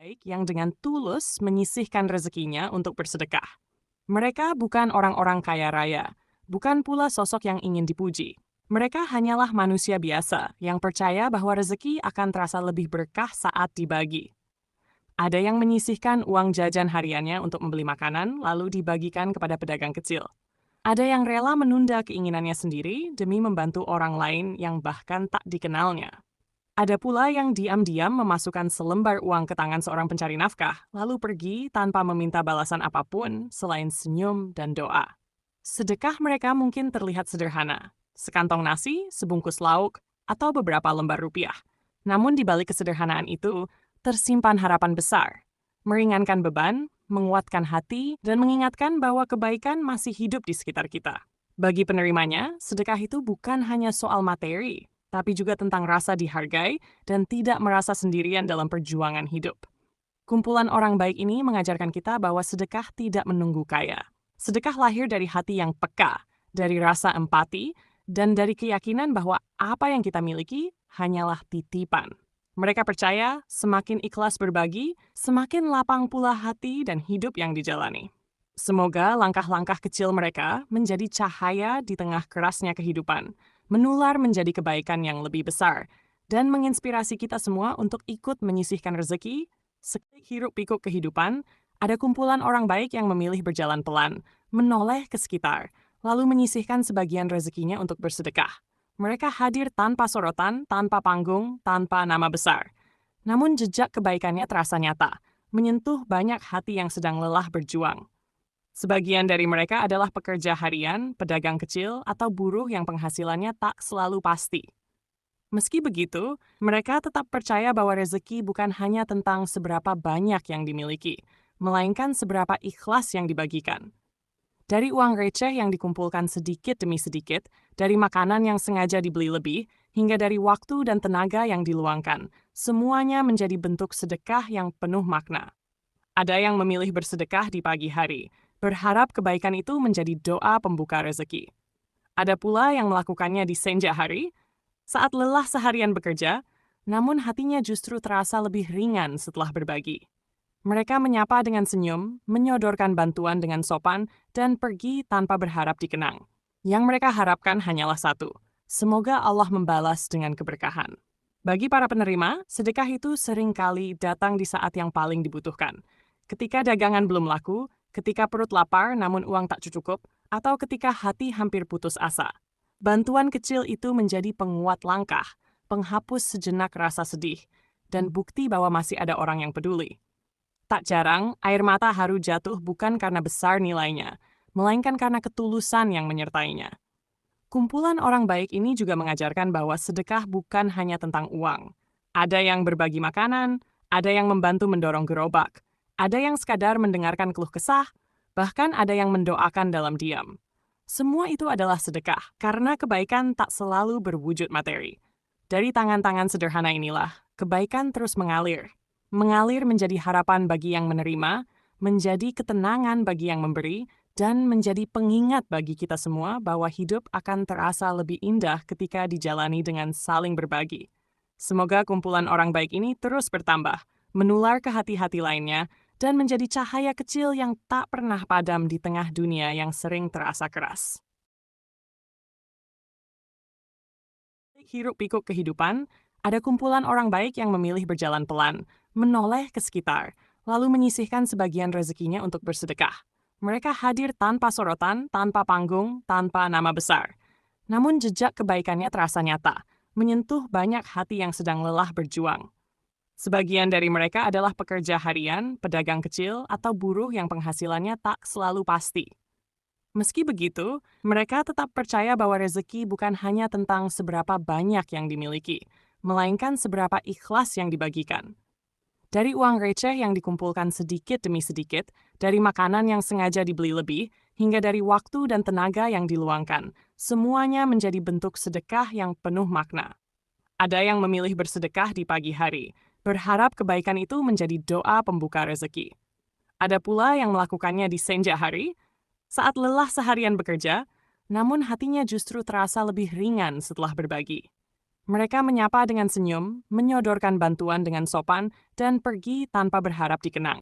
baik yang dengan tulus menyisihkan rezekinya untuk bersedekah. Mereka bukan orang-orang kaya raya, bukan pula sosok yang ingin dipuji. Mereka hanyalah manusia biasa yang percaya bahwa rezeki akan terasa lebih berkah saat dibagi. Ada yang menyisihkan uang jajan hariannya untuk membeli makanan, lalu dibagikan kepada pedagang kecil. Ada yang rela menunda keinginannya sendiri demi membantu orang lain yang bahkan tak dikenalnya. Ada pula yang diam-diam memasukkan selembar uang ke tangan seorang pencari nafkah, lalu pergi tanpa meminta balasan apapun selain senyum dan doa. Sedekah mereka mungkin terlihat sederhana, sekantong nasi, sebungkus lauk, atau beberapa lembar rupiah. Namun di balik kesederhanaan itu, tersimpan harapan besar, meringankan beban, menguatkan hati, dan mengingatkan bahwa kebaikan masih hidup di sekitar kita. Bagi penerimanya, sedekah itu bukan hanya soal materi, tapi juga tentang rasa dihargai dan tidak merasa sendirian dalam perjuangan hidup. Kumpulan orang baik ini mengajarkan kita bahwa sedekah tidak menunggu kaya. Sedekah lahir dari hati yang peka, dari rasa empati, dan dari keyakinan bahwa apa yang kita miliki hanyalah titipan. Mereka percaya semakin ikhlas berbagi, semakin lapang pula hati dan hidup yang dijalani. Semoga langkah-langkah kecil mereka menjadi cahaya di tengah kerasnya kehidupan, menular menjadi kebaikan yang lebih besar, dan menginspirasi kita semua untuk ikut menyisihkan rezeki. Sekali hiruk-pikuk kehidupan, ada kumpulan orang baik yang memilih berjalan pelan, menoleh ke sekitar, lalu menyisihkan sebagian rezekinya untuk bersedekah. Mereka hadir tanpa sorotan, tanpa panggung, tanpa nama besar. Namun jejak kebaikannya terasa nyata, menyentuh banyak hati yang sedang lelah berjuang. Sebagian dari mereka adalah pekerja harian, pedagang kecil, atau buruh yang penghasilannya tak selalu pasti. Meski begitu, mereka tetap percaya bahwa rezeki bukan hanya tentang seberapa banyak yang dimiliki, melainkan seberapa ikhlas yang dibagikan. Dari uang receh yang dikumpulkan sedikit demi sedikit, dari makanan yang sengaja dibeli lebih, hingga dari waktu dan tenaga yang diluangkan, semuanya menjadi bentuk sedekah yang penuh makna. Ada yang memilih bersedekah di pagi hari, berharap kebaikan itu menjadi doa pembuka rezeki. Ada pula yang melakukannya di senja hari, saat lelah seharian bekerja, namun hatinya justru terasa lebih ringan setelah berbagi. Mereka menyapa dengan senyum, menyodorkan bantuan dengan sopan, dan pergi tanpa berharap dikenang. Yang mereka harapkan hanyalah satu, semoga Allah membalas dengan keberkahan. Bagi para penerima, sedekah itu seringkali datang di saat yang paling dibutuhkan. Ketika dagangan belum laku, ketika perut lapar namun uang tak cukup, atau ketika hati hampir putus asa. Bantuan kecil itu menjadi penguat langkah, penghapus sejenak rasa sedih, dan bukti bahwa masih ada orang yang peduli. Tak jarang, air mata haru jatuh bukan karena besar nilainya, melainkan karena ketulusan yang menyertainya. Kumpulan orang baik ini juga mengajarkan bahwa sedekah bukan hanya tentang uang. Ada yang berbagi makanan, ada yang membantu mendorong gerobak, ada yang sekadar mendengarkan keluh kesah, bahkan ada yang mendoakan dalam diam. Semua itu adalah sedekah, karena kebaikan tak selalu berwujud materi. Dari tangan-tangan sederhana inilah, kebaikan terus mengalir. Mengalir menjadi harapan bagi yang menerima, menjadi ketenangan bagi yang memberi, dan menjadi pengingat bagi kita semua bahwa hidup akan terasa lebih indah ketika dijalani dengan saling berbagi. Semoga kumpulan orang baik ini terus bertambah, menular ke hati-hati lainnya, dan menjadi cahaya kecil yang tak pernah padam di tengah dunia yang sering terasa keras. Hiruk-pikuk kehidupan, ada kumpulan orang baik yang memilih berjalan pelan, menoleh ke sekitar, lalu menyisihkan sebagian rezekinya untuk bersedekah. Mereka hadir tanpa sorotan, tanpa panggung, tanpa nama besar. Namun jejak kebaikannya terasa nyata, menyentuh banyak hati yang sedang lelah berjuang. Sebagian dari mereka adalah pekerja harian, pedagang kecil, atau buruh yang penghasilannya tak selalu pasti. Meski begitu, mereka tetap percaya bahwa rezeki bukan hanya tentang seberapa banyak yang dimiliki, melainkan seberapa ikhlas yang dibagikan. Dari uang receh yang dikumpulkan sedikit demi sedikit, dari makanan yang sengaja dibeli lebih, hingga dari waktu dan tenaga yang diluangkan, semuanya menjadi bentuk sedekah yang penuh makna. Ada yang memilih bersedekah di pagi hari, berharap kebaikan itu menjadi doa pembuka rezeki. Ada pula yang melakukannya di senja hari, saat lelah seharian bekerja, namun hatinya justru terasa lebih ringan setelah berbagi. Mereka menyapa dengan senyum, menyodorkan bantuan dengan sopan, dan pergi tanpa berharap dikenang.